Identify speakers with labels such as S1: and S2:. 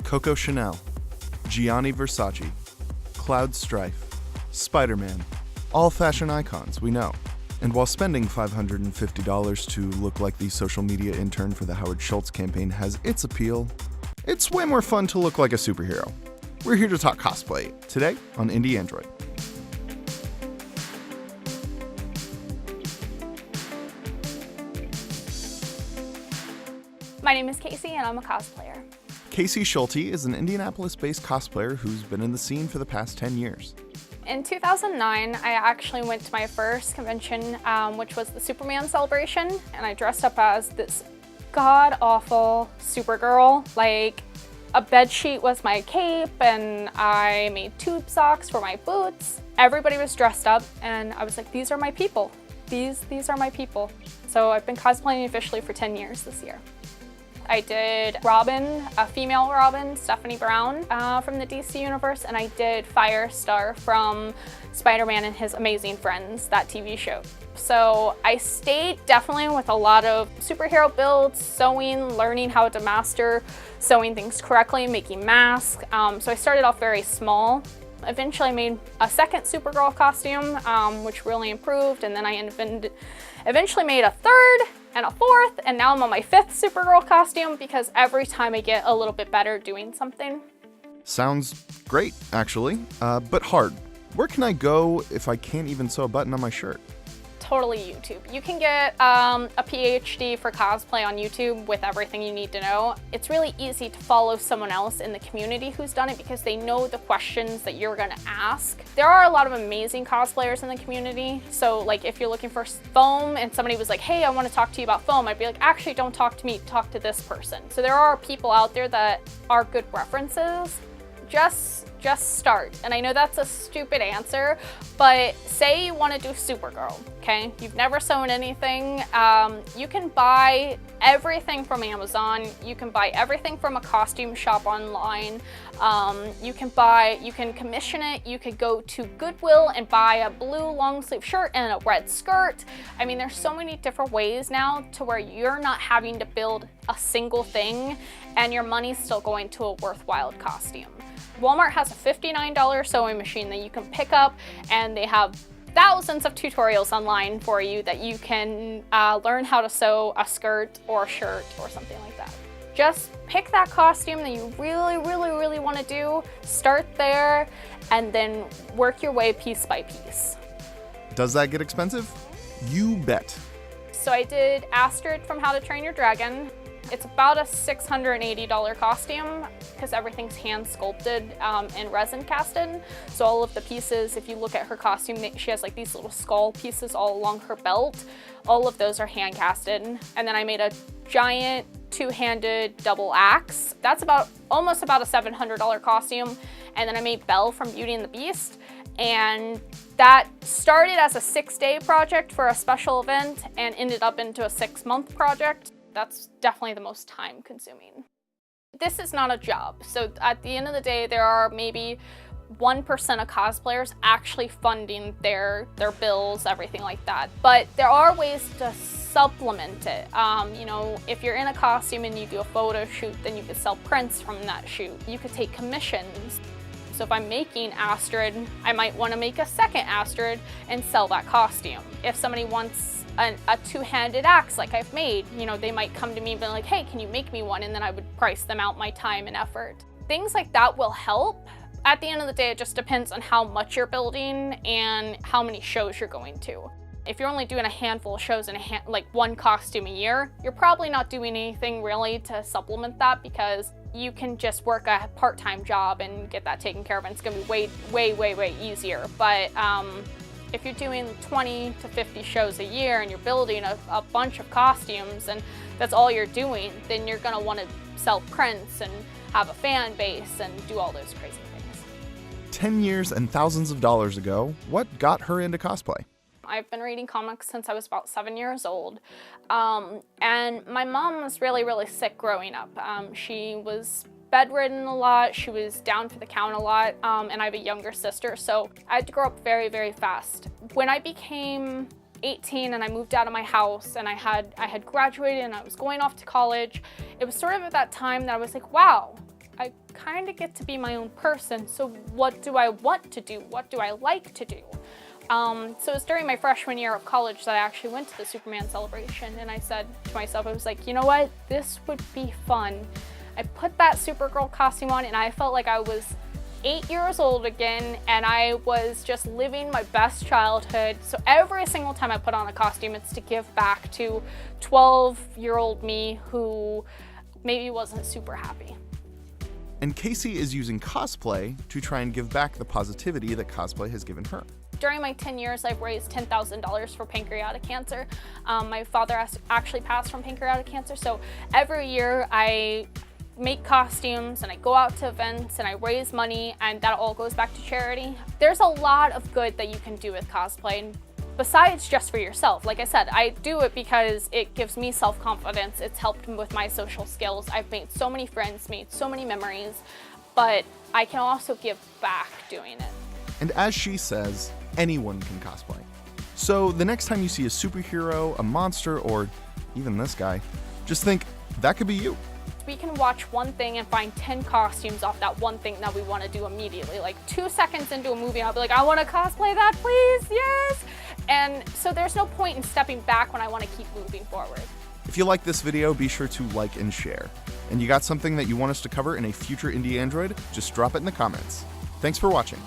S1: Coco Chanel, Gianni Versace, Cloud Strife, Spider-Man, all fashion icons we know. And while spending $550 to look like the social media intern for the Howard Schultz campaign has its appeal, it's way more fun to look like a superhero. We're here to talk cosplay, today on Indi Android.
S2: My name is Kayce and I'm a cosplayer.
S1: Kayce Schulte is an Indianapolis-based cosplayer who's been in the scene for the past 10 years.
S2: In 2009, I actually went to my first convention, which was the Superman celebration, and I dressed up as this god-awful Supergirl. Like, a bedsheet was my cape, and I made tube socks for my boots. Everybody was dressed up, and I was like, these are my people. These are my people. So I've been cosplaying officially for 10 years this year. I did Robin, a female Robin, Stephanie Brown from the DC universe, and I did Firestar from Spider-Man and His Amazing Friends, that TV show. So I stayed definitely with a lot of superhero builds, sewing, learning how to master sewing things correctly, making masks. So I started off very small. Eventually I made a second Supergirl costume, which really improved, and then I eventually made a third and a fourth, and now I'm on my fifth Supergirl costume because every time I get a little bit better doing something.
S1: Sounds great, actually, but hard. Where can I go if I can't even sew a button on my shirt?
S2: Totally YouTube. You can get a PhD for cosplay on YouTube with everything you need to know. It's really easy to follow someone else in the community who's done it because they know the questions that you're gonna ask. There are a lot of amazing cosplayers in the community. So like if you're looking for foam and somebody was like, hey, I wanna talk to you about foam, I'd be like, actually don't talk to me, talk to this person. So there are people out there that are good references. Just start. And I know that's a stupid answer, but say you want to do Supergirl, okay? You've never sewn anything. You can buy everything from Amazon. You can buy everything from a costume shop online. You can commission it. You could go to Goodwill and buy a blue long sleeve shirt and a red skirt. I mean, there's so many different ways now to where you're not having to build a single thing and your money's still going to a worthwhile costume. Walmart has a $59 sewing machine that you can pick up, and they have thousands of tutorials online for you that you can learn how to sew a skirt or a shirt or something like that. Just pick that costume that you really want to do, start there, and then work your way piece by piece.
S1: Does that get expensive? You bet.
S2: So I did Astrid from How to Train Your Dragon. It's about a $680 costume because everything's hand sculpted and resin casted. So all of the pieces, if you look at her costume, she has like these little skull pieces all along her belt. All of those are hand casted. And then I made a giant two-handed double axe. That's almost about a $700 costume. And then I made Belle from Beauty and the Beast. And that started as a 6-day project for a special event and ended up into a 6-month project. That's definitely the most time consuming. This is not a job. So at the end of the day, there are maybe 1% of cosplayers actually funding their bills, everything like that. But there are ways to supplement it. You know, if you're in a costume and you do a photo shoot, then you could sell prints from that shoot. You could take commissions. So if I'm making Astrid, I might want to make a second Astrid and sell that costume. If somebody wants a two-handed axe like I've made, you know, they might come to me and be like, hey, can you make me one? And then I would price them out my time and effort. Things like that will help. At the end of the day, it just depends on how much you're building and how many shows you're going to. If you're only doing a handful of shows and like one costume a year, you're probably not doing anything really to supplement that because you can just work a part-time job and get that taken care of, and it's gonna be way easier. But if you're doing 20 to 50 shows a year and you're building a bunch of costumes and that's all you're doing, then you're gonna wanna sell prints and have a fan base and do all those crazy things.
S1: 10 years and thousands of dollars ago, what got her into cosplay?
S2: I've been reading comics since I was about 7 years old. And my mom was really sick growing up. She was bedridden a lot, she was down for the count a lot, and I have a younger sister, so I had to grow up very fast. When I became 18 and I moved out of my house and I had graduated and I was going off to college, it was sort of at that time that I was like, wow, I kind of get to be my own person, so what do I want to do? What do I like to do? So it was during my freshman year of college that I actually went to the Superman celebration, and I said to myself, I was like, you know what, this would be fun. I put that Supergirl costume on and I felt like I was 8 years old again, and I was just living my best childhood. So every single time I put on a costume, it's to give back to 12-year-old me who maybe wasn't super happy.
S1: And Kayce is using cosplay to try and give back the positivity that cosplay has given her.
S2: During my 10 years, I've raised $10,000 for pancreatic cancer. My father actually passed from pancreatic cancer, so every year I make costumes and I go out to events and I raise money, and that all goes back to charity. There's a lot of good that you can do with cosplay, and besides just for yourself. Like I said, I do it because it gives me self-confidence. It's helped me with my social skills. I've made so many friends, made so many memories, but I can also give back doing it.
S1: And as she says, anyone can cosplay. So the next time you see a superhero, a monster, or even this guy, just think, that could be you.
S2: We can watch one thing and find 10 costumes off that one thing that we want to do immediately. Like 2 seconds into a movie, I'll be like, I want to cosplay that, please, yes! And so there's no point in stepping back when I want to keep moving forward.
S1: If you like this video, be sure to like and share. And you got something that you want us to cover in a future Indie Android, just drop it in the comments. Thanks for watching.